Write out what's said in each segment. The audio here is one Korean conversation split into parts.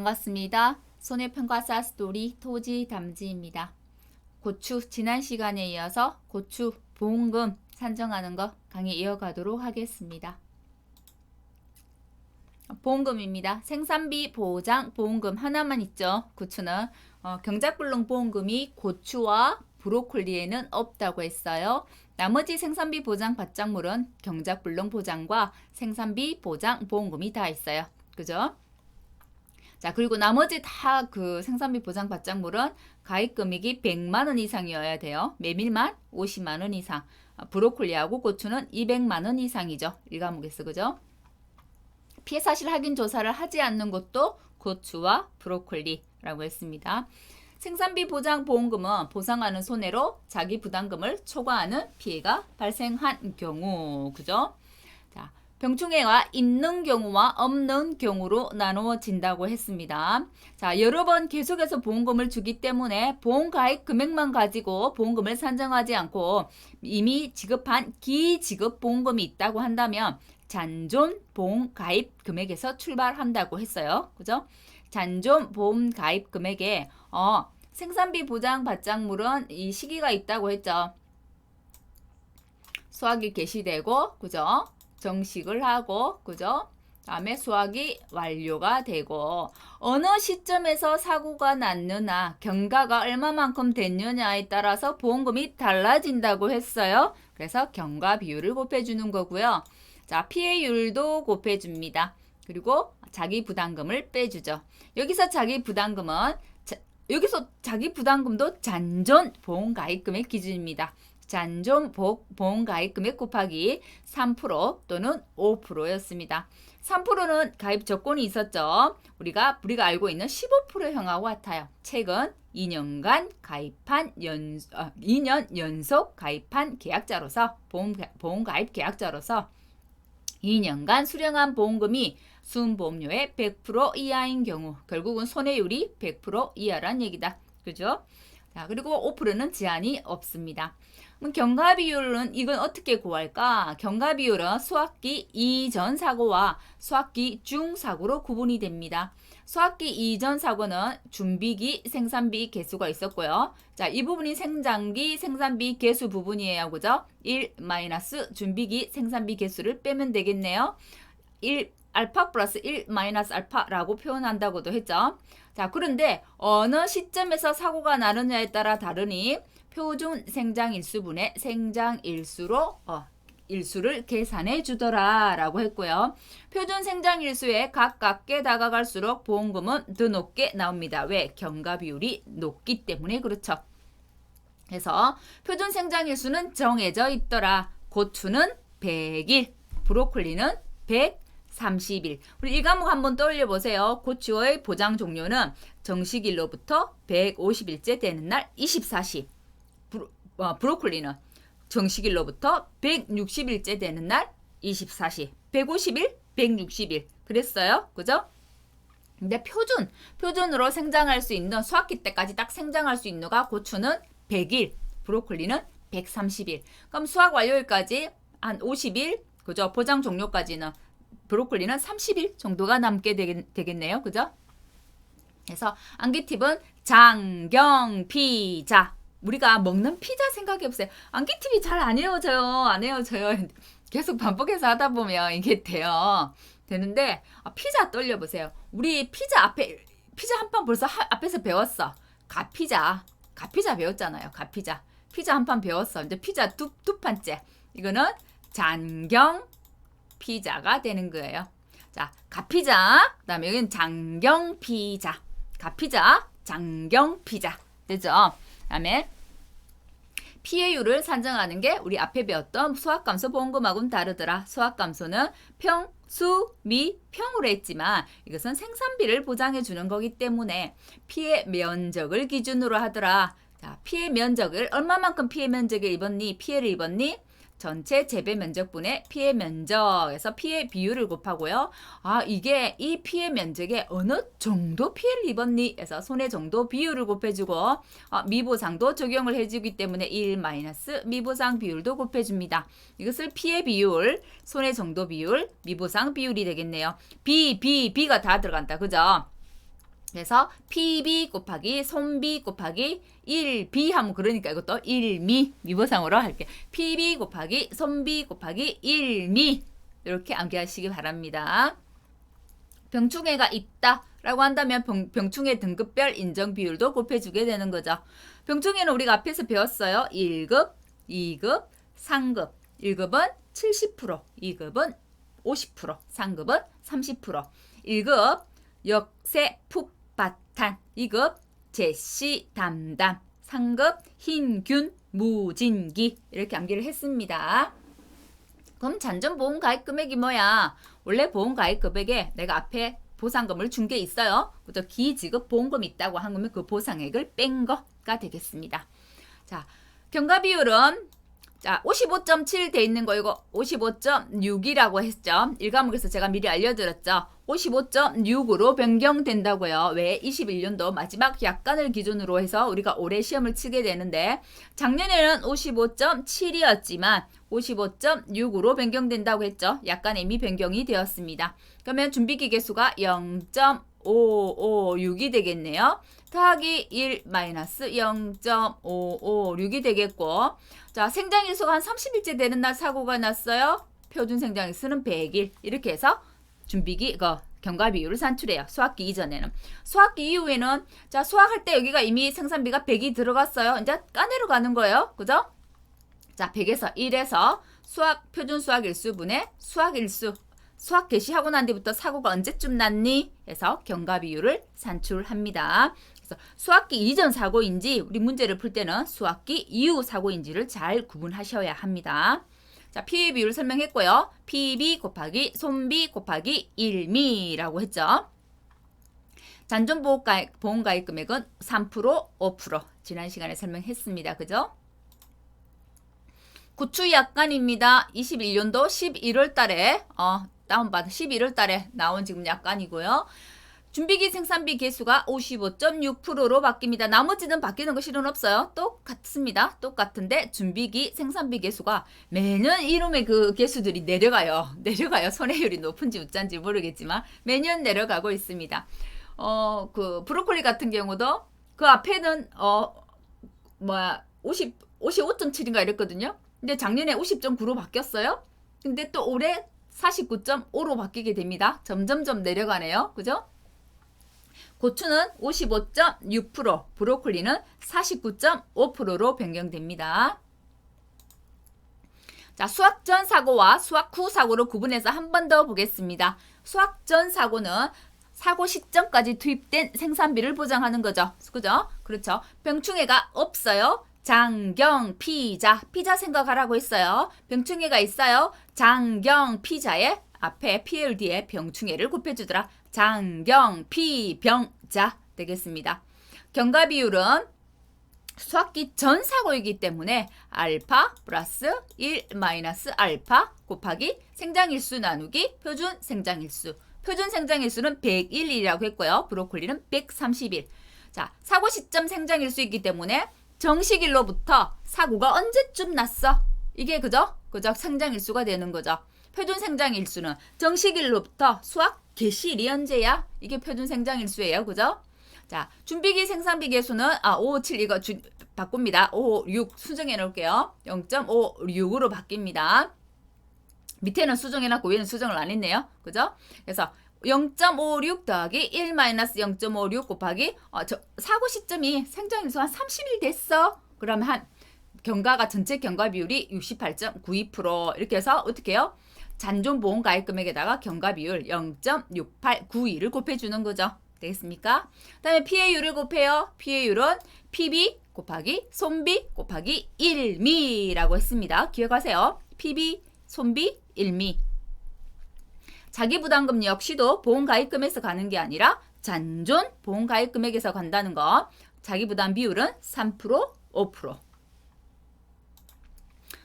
반갑습니다. 손해평가사 스토리 토지 담지입니다. 고추 지난 시간에 이어서 고추 보험금 산정하는 거 강의 이어가도록 하겠습니다. 보험금입니다. 생산비 보장 보험금 하나만 있죠. 고추는 경작불능 보험금이 고추와 브로콜리에는 없다고 했어요. 나머지 생산비 보장 받장물은 경작불능 보장과 생산비 보장 보험금이 다 있어요. 그죠? 자, 그리고 나머지 다 그 생산비 보장 받장물은 가입 금액이 100만 원 이상이어야 돼요. 메밀만 50만 원 이상. 브로콜리하고 고추는 200만 원 이상이죠. 1과목에서. 그죠? 피해 사실 확인 조사를 하지 않는 것도 고추와 브로콜리라고 했습니다. 생산비 보장 보험금은 보상하는 손해로 자기 부담금을 초과하는 피해가 발생한 경우. 그죠? 자, 병충해가 있는 경우와 없는 경우로 나누어진다고 했습니다. 자, 여러 번 계속해서 보험금을 주기 때문에 보험 가입 금액만 가지고 보험금을 산정하지 않고 이미 지급한 기지급 보험금이 있다고 한다면 잔존 보험 가입 금액에서 출발한다고 했어요. 그죠? 잔존 보험 가입 금액에 생산비 보장 받장물은 이 시기가 있다고 했죠. 수확이 개시되고, 그죠? 정식을 하고, 그죠? 다음에 수확이 완료가 되고, 어느 시점에서 사고가 났느냐, 경과가 얼마만큼 됐느냐에 따라서 보험금이 달라진다고 했어요. 그래서 경과 비율을 곱해주는 거고요. 자, 피해율도 곱해줍니다. 그리고 자기 부담금을 빼주죠. 여기서 자기 부담금은 여기서 자기 부담금도 잔존 보험가입금액 기준입니다. 잔존 보험가입금액 곱하기 3% 또는 5%였습니다. 3%는 가입 조건이 있었죠. 우리가 알고 있는 15%형하고 같아요. 최근 2년 연속 가입한 계약자로서 보험가입 계약자로서 2년간 수령한 보험금이 순보험료의 100% 이하인 경우 결국은 손해율이 100% 이하란 얘기다. 그죠? 자, 그리고 5%는 제한이 없습니다. 그럼 경과비율은 이건 어떻게 구할까? 경과비율은 수확기 이전 사고와 수확기 중 사고로 구분이 됩니다. 수확기 이전 사고는 준비기 생산비 개수가 있었고요. 자, 이 부분이 생장기 생산비 개수 부분이에요. 그죠? 1 마이너스 준비기 생산비 개수를 빼면 되겠네요. 1 알파 플러스 1 마이너스 알파라고 표현한다고도 했죠. 자, 그런데 어느 시점에서 사고가 나느냐에 따라 다르니 표준 생장일수분의 생장일수로 일수를 계산해 주더라 라고 했고요. 표준 생장일수에 가깝게 다가갈수록 보험금은 더 높게 나옵니다. 왜? 경과 비율이 높기 때문에 그렇죠. 그래서 표준 생장일수는 정해져 있더라. 고추는 100일, 브로콜리는 130일. 우리 1과목 한번 떠올려 보세요. 고추의 보장 종료는 정식일로부터 150일째 되는 날 24시. 브로콜리는 정식일로부터 160일째 되는 날 24시. 150일, 160일. 그랬어요. 그죠? 근데 표준으로 생장할 수 있는 수확기 때까지 딱 생장할 수 있는 거가 고추는 100일, 브로콜리는 130일. 그럼 수확 완료일까지 한 50일, 그죠? 보장 종료까지는 브로콜리는 30일 정도가 남게 되겠네요. 그죠? 그래서 암기 팁은 장경피자. 우리가 먹는 피자 생각해보세요. 암기 팁이 잘 안 헤어져요. 계속 반복해서 하다 보면 이게 되는데 피자 떠올려보세요. 우리 피자 한 판 벌써 앞에서 배웠어. 가피자 배웠잖아요. 가피자. 피자 한 판 배웠어. 이제 피자 두 판째. 이거는 잔경 피자가 되는 거예요. 자, 가피자. 그다음에 여기는 장경피자. 가피자, 장경피자. 되죠? 그다음에 피해율을 산정하는 게 우리 앞에 배웠던 수확감소 보험금하고는 다르더라. 수확감소는 평, 수, 미, 평으로 했지만 이것은 생산비를 보장해 주는 거기 때문에 피해 면적을 기준으로 하더라. 자, 피해 면적을 얼마만큼 피해를 입었니? 전체 재배 면적분의 피해 면적에서 피해 비율을 곱하고요. 이게 이 피해 면적에 어느 정도 피해를 입었니? 해서 손해 정도 비율을 곱해주고 미보상도 적용을 해주기 때문에 1 마이너스 미보상 비율도 곱해줍니다. 이것을 피해 비율, 손해 정도 비율, 미보상 비율이 되겠네요. B가 다 들어간다. 그죠? 그래서 PB 곱하기 손B 곱하기 1B 하면 그러니까 이것도 1미 미보상으로 할게. PB 곱하기 손B 곱하기 1미 이렇게 암기하시기 바랍니다. 병충해가 있다라고 한다면 병충해 등급별 인정 비율도 곱해주게 되는 거죠. 병충해는 우리가 앞에서 배웠어요. 1급, 2급, 3급. 1급은 70%, 2급은 50%, 3급은 30%. 1급 역세 풋바탄, 2급 제시 담담, 3급 흰균 무진기 이렇게 암기를 했습니다. 그럼 잔존보험 가입 금액이 뭐야? 원래 보험 가입 금액에 내가 앞에 보상금을 준 게 있어요. 그죠? 기지급 보험금이 있다고 한 거면 그 보상액을 뺀 거가 되겠습니다. 자, 경과 비율은 자, 55.7 돼 있는 거 이거 55.6이라고 했죠. 1과목에서 제가 미리 알려드렸죠. 55.6으로 변경된다고요. 왜? 21년도 마지막 약관을 기준으로 해서 우리가 올해 시험을 치게 되는데 작년에는 55.7이었지만 55.6으로 변경된다고 했죠. 약관 이미 변경이 되었습니다. 그러면 준비기계수가 0.556이 되겠네요. 더하기 1 마이너스 0.556이 되겠고 자 생장일수가 한 30일째 되는 날 사고가 났어요. 표준 생장일수는 100일 이렇게 해서 준비기 경과 비율을 산출해요. 수학기 이전에는. 수학기 이후에는 자 수학할 때 여기가 이미 생산비가 100이 들어갔어요. 이제 까내려 가는 거예요. 그죠? 자 100에서 1에서 수학 표준 수학 일수분의 수학 일수 수학 개시하고 난 뒤부터 사고가 언제쯤 났니? 해서 경과 비율을 산출합니다. 그래서 수학기 이전 사고인지 우리 문제를 풀 때는 수학기 이후 사고인지를 잘 구분하셔야 합니다. 자, PB 비율 설명했고요. PB 곱하기 손B 곱하기 1미라고 했죠. 잔존보험가입 금액은 3%, 5% 지난 시간에 설명했습니다. 그죠? 구추약관입니다. 21년도 11월 달에 다운받은 11월 달에 나온 지금 약관이고요. 준비기 생산비 개수가 55.6%로 바뀝니다. 나머지는 바뀌는 거 실은 없어요. 똑같습니다. 똑같은데 준비기 생산비 개수가 매년 이놈의 그 개수들이 내려가요. 손해율이 높은지 어쩐지 모르겠지만 매년 내려가고 있습니다. 그 브로콜리 같은 경우도 그 앞에는 55.7인가 이랬거든요. 근데 작년에 50.9로 바뀌었어요. 근데 또 올해 49.5로 바뀌게 됩니다. 점점점 내려가네요. 그죠? 고추는 55.6%, 브로콜리는 49.5%로 변경됩니다. 자, 수학 전 사고와 수학 후 사고를 구분해서 한 번 더 보겠습니다. 수학 전 사고는 사고 시점까지 투입된 생산비를 보장하는 거죠. 그죠? 그렇죠. 병충해가 없어요. 장경 피자 생각하라고 했어요. 병충해가 있어요. 장경 피자에 앞에 PL 뒤에 병충해를 곱해주더라. 장경 피병자 되겠습니다. 경과 비율은 수학기 전 사고이기 때문에 알파 플러스 1 마이너스 알파 곱하기 생장일수 나누기 표준 생장일수. 표준 생장일수는 101이라고 했고요. 브로콜리는 131. 자, 사고 시점 생장일수이기 때문에 정식일로부터 사고가 언제쯤 났어? 이게 그죠? 생장일수가 되는 거죠. 표준 생장일수는 정식일로부터 수학 개시일이 언제야? 이게 표준 생장일수예요. 그죠? 자, 준비기 생산비 개수는 557 이거 바꿉니다. 556 수정해 놓을게요. 0.56으로 바뀝니다. 밑에는 수정해놨고 위에는 수정을 안 했네요. 그죠? 그래서 0.56 더하기 1 마이너스 0.56 곱하기 사고 시점이 생장일수 한 30일 됐어. 그러면 한 경과가 전체 경과 비율이 68.92% 이렇게 해서 어떻게 해요? 잔존보험 가입 금액에다가 경과 비율 0.6892를 곱해주는 거죠. 되겠습니까? 그 다음에 PA율을 곱해요. PA율은 PB 곱하기 손B 곱하기 1미라고 했습니다. 기억하세요. PB, 손B, 1미. 자기부담금 역시도 보험가입금에서 가는 게 아니라 잔존 보험가입금액에서 간다는 거. 자기부담 비율은 3%, 5%.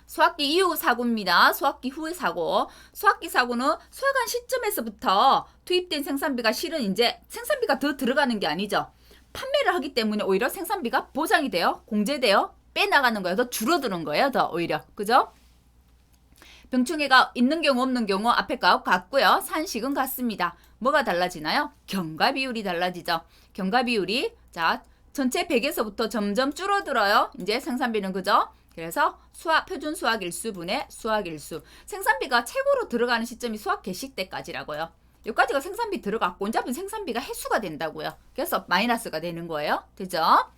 수학기 이후 사고입니다. 수학기 후의 사고. 수학기 사고는 수학한 시점에서부터 투입된 생산비가 실은 이제 생산비가 더 들어가는 게 아니죠. 판매를 하기 때문에 오히려 생산비가 보장이 돼요. 공제돼요. 빼나가는 거예요. 더 줄어드는 거예요. 더 오히려. 그죠? 병충해가 있는 경우 없는 경우 앞에 거 같고요. 산식은 같습니다. 뭐가 달라지나요? 경과 비율이 달라지죠. 경과 비율이 자 전체 100에서부터 점점 줄어들어요. 이제 생산비는 그죠? 그래서 표준 수확 일수분의 수확 일수. 생산비가 최고로 들어가는 시점이 수확 개시 때까지라고요. 여기까지가 생산비 들어갔고 이제 생산비가 해수가 된다고요. 그래서 마이너스가 되는 거예요. 되죠?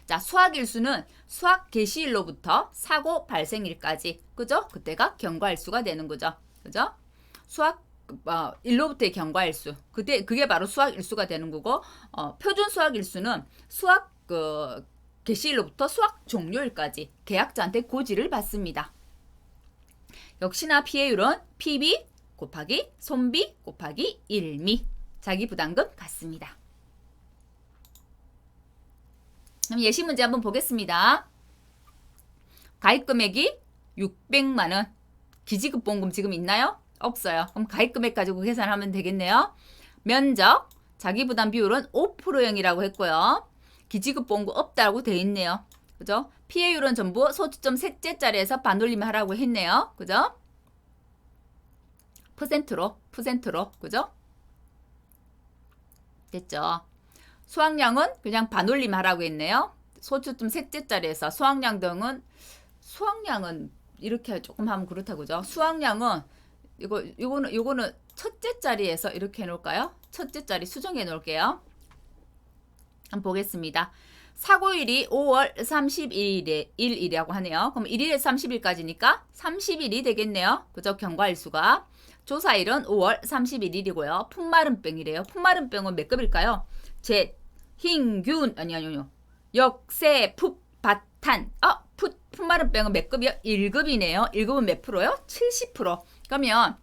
자, 수확 일수는 수확 개시일로부터 사고 발생일까지. 그죠? 그때가 경과일수가 되는 거죠. 그죠? 수확 일로부터의 경과일수. 그게 바로 수확 일수가 되는 거고 표준 수확 일수는 수확 개시일로부터 수확 종료일까지 계약자한테 고지를 받습니다. 역시나 피해율은 PB 곱하기 손비 곱하기 1미. 자기 부담금 같습니다. 그럼 예시 문제 한번 보겠습니다. 가입 금액이 600만원. 기지급 보험금 지금 있나요? 없어요. 그럼 가입 금액 가지고 계산하면 되겠네요. 면적, 자기 부담 비율은 5%형이라고 했고요. 기지급 보험금 없다고 돼 있네요. 그죠? 피해율은 전부 소주점 셋째짜리에서 반올림 하라고 했네요. 그죠? 퍼센트로, 그죠? 됐죠? 수확량은 그냥 반올림 하라고 했네요. 소주점 셋째짜리에서 수확량은 이렇게 조금 하면 그렇다고 그죠? 수확량은 요거는 첫째짜리에서 이렇게 해놓을까요? 첫째짜리 수정해 놓을게요. 한번 보겠습니다. 사고일이 5월 31일이라고 하네요. 그럼 1일에서 30일까지니까 30일이 되겠네요. 그죠? 경과일수가. 조사일은 5월 31일이고요. 풍마름병이래요. 풍마름병은 몇 급일까요? 흰균 아니요. 역세 풋바탄. 풍마름병은 몇 급이요? 1급이네요. 1급은 몇 프로요? 70%. 그러면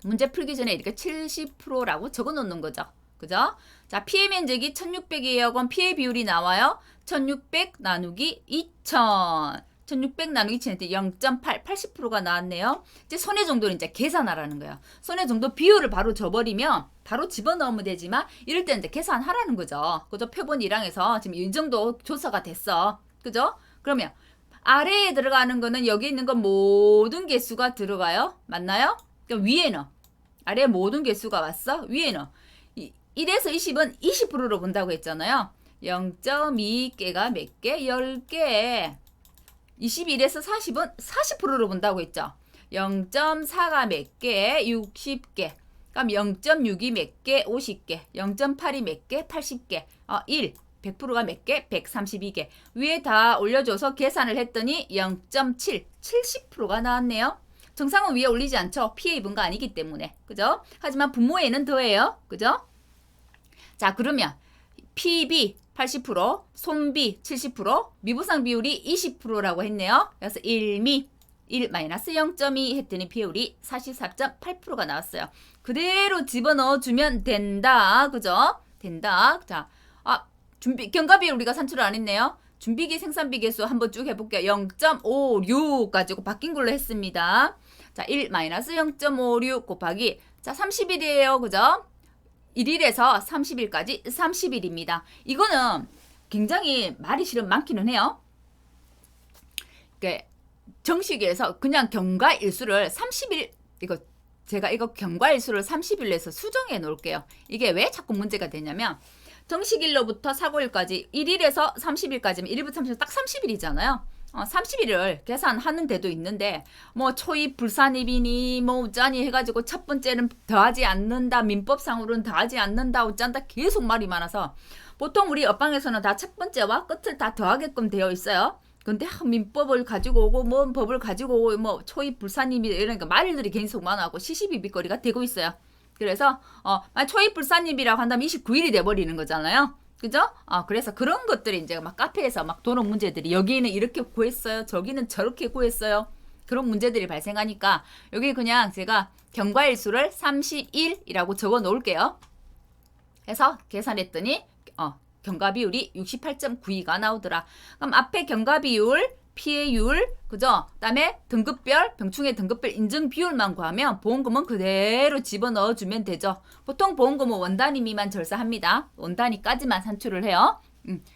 문제 풀기 전에 이렇게 70%라고 적어 놓는 거죠. 그죠? 자, 피해 면적이 1600이에요. 그럼 피해 비율이 나와요. 1600 나누기 2000. 1600 나누기 2000 했더니 0.8, 80%가 나왔네요. 이제 손해 정도는 이제 계산하라는 거예요. 손해 정도 비율을 바로 줘버리면 바로 집어넣으면 되지만 이럴 때는 이제 계산하라는 거죠. 그죠? 표본 1항에서 지금 이 정도 조사가 됐어. 그죠? 그러면 아래에 들어가는 거는 여기 있는 건 모든 개수가 들어가요. 맞나요? 그럼 위에는 아래에 모든 개수가 왔어. 위에는 1에서 20은 20%로 본다고 했잖아요. 0.2개가 몇 개? 10개. 21에서 40은 40%로 본다고 했죠. 0.4가 몇 개? 60개. 그럼 0.6이 몇 개? 50개. 0.8이 몇 개? 80개. 100%가 몇 개? 132개. 위에 다 올려줘서 계산을 했더니 0.7, 70%가 나왔네요. 정상은 위에 올리지 않죠. 피해 입은 거 아니기 때문에. 그죠? 하지만 분모에는 더해요. 그죠? 자, 그러면 PB 80%, 손비 70%, 미부상 비율이 20%라고 했네요. 그래서 1미 1-0.2 했더니 비율이 44.8%가 나왔어요. 그대로 집어넣어주면 된다. 그죠? 된다. 자, 경과비율 우리가 산출을 안 했네요. 준비기 생산비 개수 한번 쭉 해볼게요. 0.56 가지고 바뀐 걸로 했습니다. 자, 1-0.56 곱하기 자 30일이에요. 그죠? 1일에서 30일까지 30일입니다. 이거는 굉장히 말이 실은 많기는 해요. 정식에서 그냥 경과일수를 30일 제가 경과일수를 30일로 해서 수정해 놓을게요. 이게 왜 자꾸 문제가 되냐면 정식일로부터 사고일까지 1일에서 30일까지면 1일부터 30일 딱 30일이잖아요. 30일을 계산하는 데도 있는데 뭐 초입 불산입이니 뭐 우짜니 해가지고 첫 번째는 더하지 않는다, 민법상으로는 더하지 않는다, 우짠다 계속 말이 많아서 보통 우리 업방에서는 다 첫 번째와 끝을 다 더하게끔 되어 있어요. 근데 민법을 가지고 오고 뭐 법을 가지고 오고 뭐 초입 불산입이 이러니까 말들이 계속 많아갖고 시시비비거리가 되고 있어요. 그래서 초입 불산입이라고 한다면 29일이 돼버리는 거잖아요. 그죠? 그래서 그런 것들이 이제 막 카페에서 막 도는 문제들이 여기는 이렇게 구했어요. 저기는 저렇게 구했어요. 그런 문제들이 발생하니까 여기 그냥 제가 경과일수를 31이라고 적어 놓을게요. 해서 계산했더니 경과비율이 68.92가 나오더라. 그럼 앞에 경과비율, 피해율, 그죠? 그다음에 등급별, 병충해 등급별 인증 비율만 구하면 보험금은 그대로 집어넣어주면 되죠. 보통 보험금은 원단위 미만 절사합니다. 원단위까지만 산출을 해요.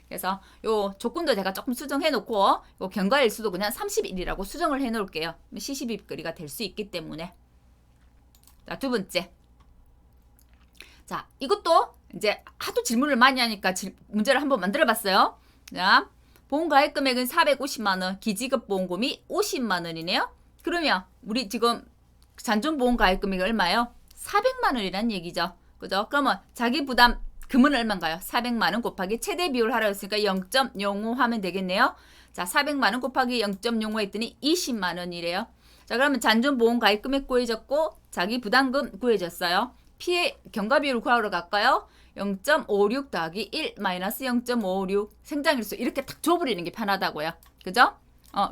그래서 요 조건도 제가 조금 수정해 놓고 요 경과일수도 그냥 30일이라고 수정을 해 놓을게요. 시시비거리가 될 수 있기 때문에. 자, 두 번째. 자, 이것도 이제 하도 질문을 많이 하니까 문제를 한번 만들어 봤어요. 자, 보험가입 금액은 450만 원, 기지급 보험금이 50만 원이네요. 그러면 우리 지금 잔존보험가입 금액이 얼마예요? 400만 원이란 얘기죠. 그죠? 그러면 자기 부담 금은 얼마인가요? 400만 원 곱하기 최대 비율 하라 했으니까 0.05 하면 되겠네요. 자, 400만 원 곱하기 0.05 했더니 20만 원이래요. 자, 그러면 잔존보험 가입 금액 구해졌고 자기 부담금 구해졌어요. 피해 경과 비율을 구하러 갈까요? 0.56 더하기 1 마이너스 0.56 생장일수 이렇게 딱 줘버리는 게 편하다고요. 그죠?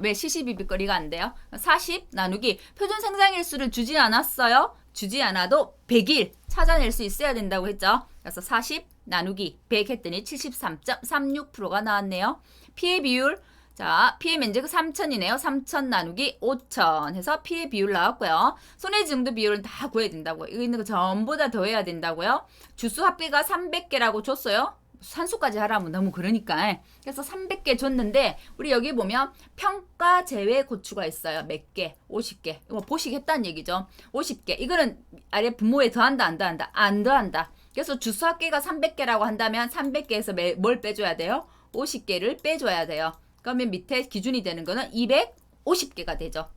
왜 시시비비거리가 안 돼요? 40 나누기 표준 생장일수를 주지 않았어요. 주지 않아도 100일 찾아낼 수 있어야 된다고 했죠. 그래서 40 나누기 100 했더니 73.36%가 나왔네요. 피해 비율, 자, 피해 면적 3,000이네요. 3,000 나누기 5,000 해서 피해 비율 나왔고요. 손해정도 비율은 다 구해야 된다고요. 이거 있는 거 전부 다 더해야 된다고요. 주수 합계가 300개라고 줬어요. 산수까지 하라면 너무 그러니까. 그래서 300개 줬는데 우리 여기 보면 평가 제외 고추가 있어요. 몇 개? 50개. 이거 보시겠다는 얘기죠. 50개. 이거는 아래 분모에 더한다 안 더한다? 안 더한다. 그래서 주수 합계가 300개라고 한다면 300개에서 뭘 빼줘야 돼요? 50개를 빼줘야 돼요. 그러면 밑에 기준이 되는 거는 250개가 되죠.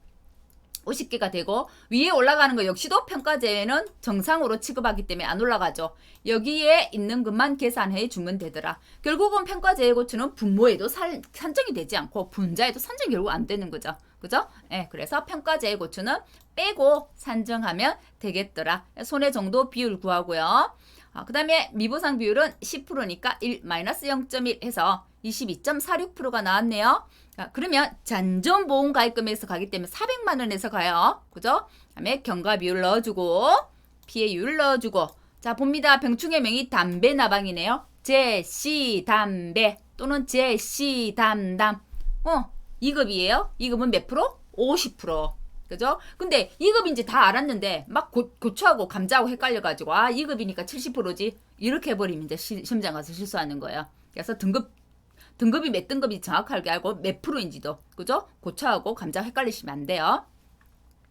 50개가 되고 위에 올라가는 거 역시도 평가 제외는 정상으로 취급하기 때문에 안 올라가죠. 여기에 있는 것만 계산해 주면 되더라. 결국은 평가 제외 고추는 분모에도 산정이 되지 않고 분자에도 산정이 결국 안 되는 거죠. 그죠? 네, 그래서 평가 제외 고추는 빼고 산정하면 되겠더라. 손해 정도 비율 구하고요. 그 다음에 미보상 비율은 10%니까 1 마이너스 0.1 해서 22.46%가 나왔네요. 자, 그러면 잔존보험 가입금액에서 가기 때문에 400만 원에서 가요. 그죠? 그다음에 경과 비율 넣어주고 피해율 넣어주고 자 봅니다. 병충해 명이 담배 나방이네요. 제시 담배 또는 제시 담담 2급이에요. 2급은 몇 프로? 50%. 그죠? 근데 2급인지 다 알았는데 막 고추하고 감자하고 헷갈려가지고 2급이니까 70%지 이렇게 해버리면 이제 시험장 가서 실수하는 거예요. 그래서 등급이 몇 등급이 정확하게 알고 몇 프로인지도 그죠? 고추하고 감자 헷갈리시면 안 돼요.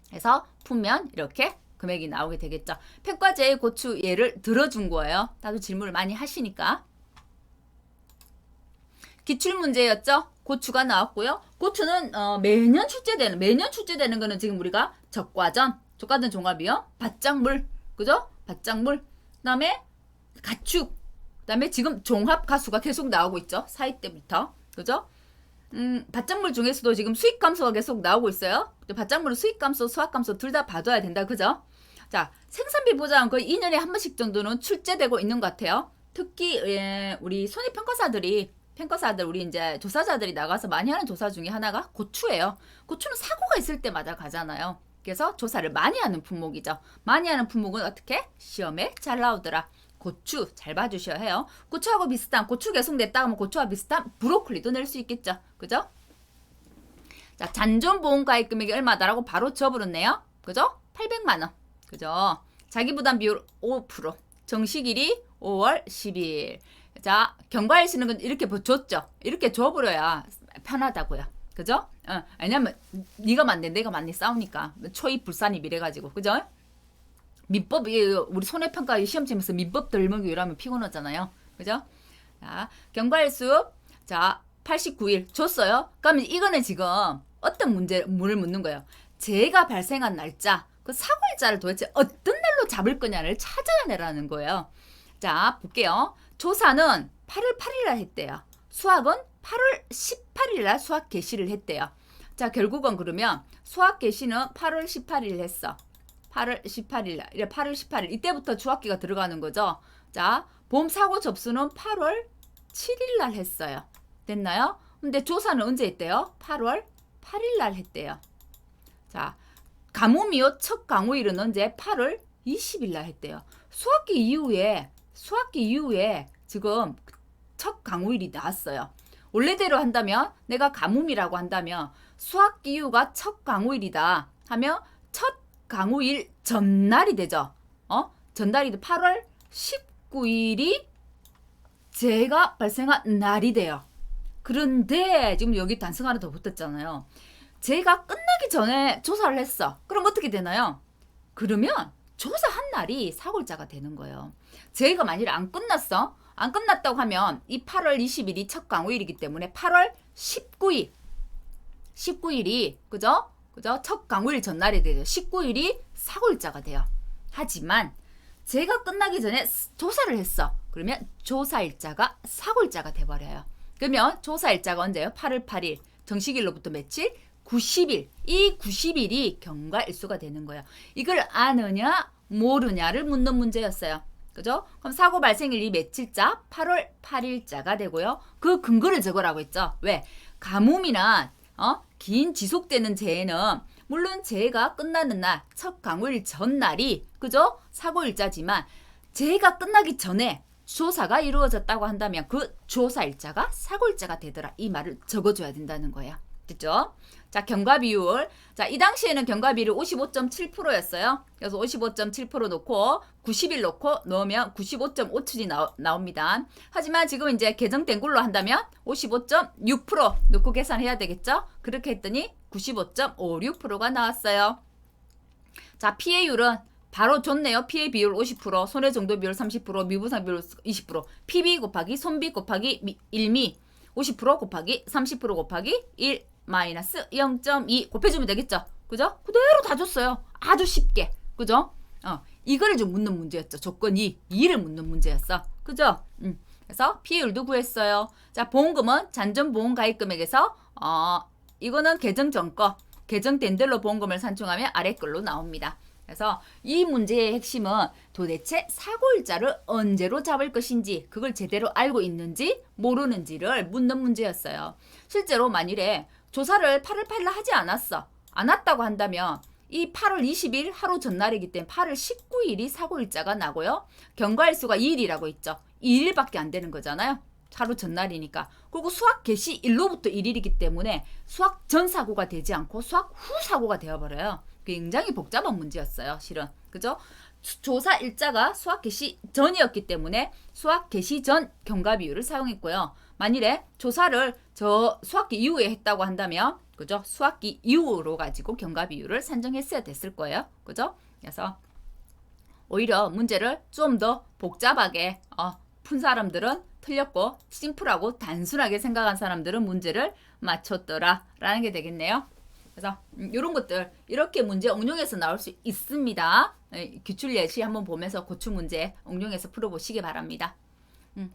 그래서 풀면 이렇게 금액이 나오게 되겠죠. 평가제의 고추 예를 들어준 거예요. 다들 질문을 많이 하시니까. 기출문제였죠. 고추가 나왔고요. 고추는 매년 출제되는 거는 지금 우리가 적과전 종합이요. 밭작물, 그죠? 밭작물. 그다음에 가축. 그다음에 지금 종합 가수가 계속 나오고 있죠. 사회 때부터, 그죠? 밭작물 중에서도 지금 수익 감소가 계속 나오고 있어요. 밭작물은 수익 감소, 수확 감소 둘 다 봐둬야 된다, 그죠? 자, 생산비 보장 거의 2년에 한 번씩 정도는 출제되고 있는 것 같아요. 특히 우리 평가사들 우리 이제 조사자들이 나가서 많이 하는 조사 중에 하나가 고추예요. 고추는 사고가 있을 때마다 가잖아요. 그래서 조사를 많이 하는 품목이죠. 많이 하는 품목은 어떻게? 시험에 잘 나오더라. 고추 잘 봐주셔야 해요. 고추하고 비슷한 고추 계속 냈다 하면 고추와 비슷한 브로콜리도 낼 수 있겠죠. 그죠? 자, 잔존보험가입 금액이 얼마다라고 바로 적어버렸네요. 그죠? 800만 원. 그죠? 자기부담 비율 5%. 정식일이 5월 10일. 자, 경과일 쓰는 건 이렇게 줬죠. 이렇게 줘버려야 편하다고요. 그죠? 왜냐면 네가 맞네 내가 맞네 싸우니까 초입 불산입 이래가지고 그죠? 민법 우리 손해평가 시험 치면서 민법 덜먹이 이러면 피곤하잖아요. 그죠? 자, 경과일수 자 89일 줬어요. 그러면 이거는 지금 어떤 문을 묻는 거예요. 재해가 발생한 날짜 그 사고일자를 도대체 어떤 날로 잡을 거냐를 찾아내라는 거예요. 자 볼게요. 조사는 8월 8일 날 했대요. 수학은 8월 18일 날 수학 개시를 했대요. 자 결국은 그러면 수학 개시는 8월 18일 했어. 8월 18일 날 8월 18일 이때부터 주학기가 들어가는 거죠. 자 보험 사고 접수는 8월 7일 날 했어요. 됐나요? 근데 조사는 언제 했대요? 8월 8일 날 했대요. 자 가뭄이요 첫 강우일은 언제? 8월 20일 날 했대요. 수학기 이후에 지금 첫 강우일이 나왔어요. 원래대로 한다면 내가 가뭄이라고 한다면 수학기 이후가 첫 강우일이다 하면 첫 강우일 전날이 되죠. 전날이 8월 19일이 재해가 발생한 날이 돼요. 그런데 지금 여기 단서가 하나 더 붙었잖아요. 재해가 끝나기 전에 조사를 했어. 그럼 어떻게 되나요? 그러면 조사한 날이 사고일자가 되는 거예요. 제가 만일 안 끝났어. 안 끝났다고 하면 이 8월 20일이 첫 강우일이기 때문에 8월 19일이 그죠? 첫 강우일 전날이 되죠. 19일이 사고일자가 돼요. 하지만 제가 끝나기 전에 조사를 했어. 그러면 조사일자가 사고일자가 돼버려요. 그러면 조사일자가 언제예요? 8월 8일. 정식일로부터 며칠? 90일. 이 90일이 경과일수가 되는 거예요. 이걸 아느냐 모르냐를 묻는 문제였어요. 그죠? 그럼 사고 발생일이 며칠자? 8월 8일자가 되고요. 그 근거를 적으라고 했죠. 왜? 가뭄이나 긴 지속되는 재해는 물론 재해가 끝나는 날, 첫 강우일 전날이 그죠? 사고일자지만 재해가 끝나기 전에 조사가 이루어졌다고 한다면 그 조사일자가 사고일자가 되더라. 이 말을 적어줘야 된다는 거예요. 됐죠? 자, 경과비율. 자, 이 당시에는 경과비율이 55.7%였어요. 그래서 55.7% 놓고 90일 놓고 넣으면 95.57이 나옵니다. 하지만 지금 이제 개정된 걸로 한다면 55.6% 놓고 계산해야 되겠죠? 그렇게 했더니 95.56%가 나왔어요. 자, 피해율은 바로 좋네요. 피해 비율 50%, 손해 정도 비율 30%, 미부상 비율 20%, PB 곱하기 손비 곱하기 1미 50% 곱하기 30% 곱하기 1 마이너스 0.2 곱해주면 되겠죠? 그죠? 그대로 다 줬어요. 아주 쉽게. 그죠? 이거를 좀 묻는 문제였죠. 조건 2를 묻는 문제였어. 그죠? 그래서 피해율도 구했어요. 자, 보험금은 잔존보험 가입금액에서 이거는 개정 전 거, 개정된 대로 보험금을 산출하면 아래 걸로 나옵니다. 그래서 이 문제의 핵심은 도대체 사고일자를 언제로 잡을 것인지 그걸 제대로 알고 있는지 모르는지를 묻는 문제였어요. 실제로 만일에 조사를 8월 8일 하지 않았다고 한다면 이 8월 20일 하루 전날이기 때문에 8월 19일이 사고일자가 나고요. 경과일수가 2일이라고 있죠. 2일밖에 안 되는 거잖아요. 하루 전날이니까. 그리고 수학 개시 일로부터 1일이기 때문에 수학 전 사고가 되지 않고 수학 후 사고가 되어버려요. 굉장히 복잡한 문제였어요. 실은. 그죠? 조사 일자가 수학 개시 전이었기 때문에 수학 개시 전 경과비율을 사용했고요. 만일에 조사를 수학기 이후에 했다고 한다면 그죠? 수학기 이후로 가지고 경과비율을 산정했어야 됐을 거예요. 그죠? 그래서 오히려 문제를 좀 더 복잡하게 푼 사람들은 틀렸고 심플하고 단순하게 생각한 사람들은 문제를 맞췄더라 라는 게 되겠네요. 그래서 이런 것들 이렇게 문제 응용해서 나올 수 있습니다. 기출 예시 한번 보면서 고출 문제 응용해서 풀어보시기 바랍니다.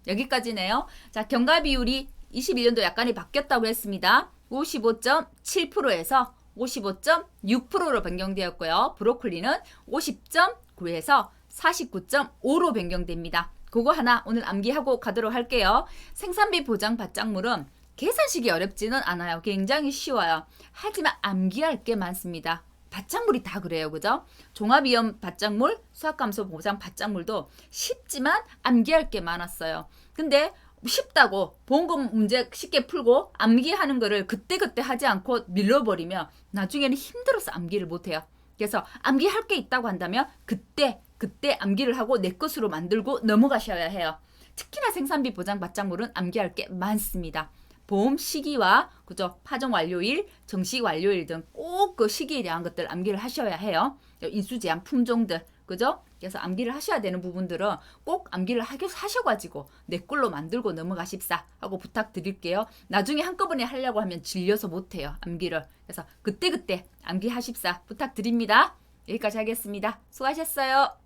여기까지네요. 자, 경과비율이 21년도 약간이 바뀌었다고 했습니다. 55.7%에서 55.6%로 변경되었고요. 브로콜리는 50.9에서 49.5로 변경됩니다. 그거 하나 오늘 암기하고 가도록 할게요. 생산비 보장 받장물은 계산식이 어렵지는 않아요. 굉장히 쉬워요. 하지만 암기할 게 많습니다. 받장물이 다 그래요. 그죠? 종합위험 받장물, 수학감소 보장 받장물도 쉽지만 암기할 게 많았어요. 근데 쉽다고 보험금 문제 쉽게 풀고 암기하는 거를 그때그때 하지 않고 밀어버리면 나중에는 힘들어서 암기를 못해요. 그래서 암기할 게 있다고 한다면 그때 암기를 하고 내 것으로 만들고 넘어가셔야 해요. 특히나 생산비 보장 받장물은 암기할 게 많습니다. 보험 시기와 그죠? 파정 완료일, 정식 완료일 등 꼭 그 시기에 대한 것들 암기를 하셔야 해요. 인수제한 품종들 그죠? 그래서 암기를 하셔야 되는 부분들은 꼭 암기를 하셔가지고 내 걸로 만들고 넘어가십사 하고 부탁드릴게요. 나중에 한꺼번에 하려고 하면 질려서 못해요. 암기를. 그래서 그때그때 암기하십사 부탁드립니다. 여기까지 하겠습니다. 수고하셨어요.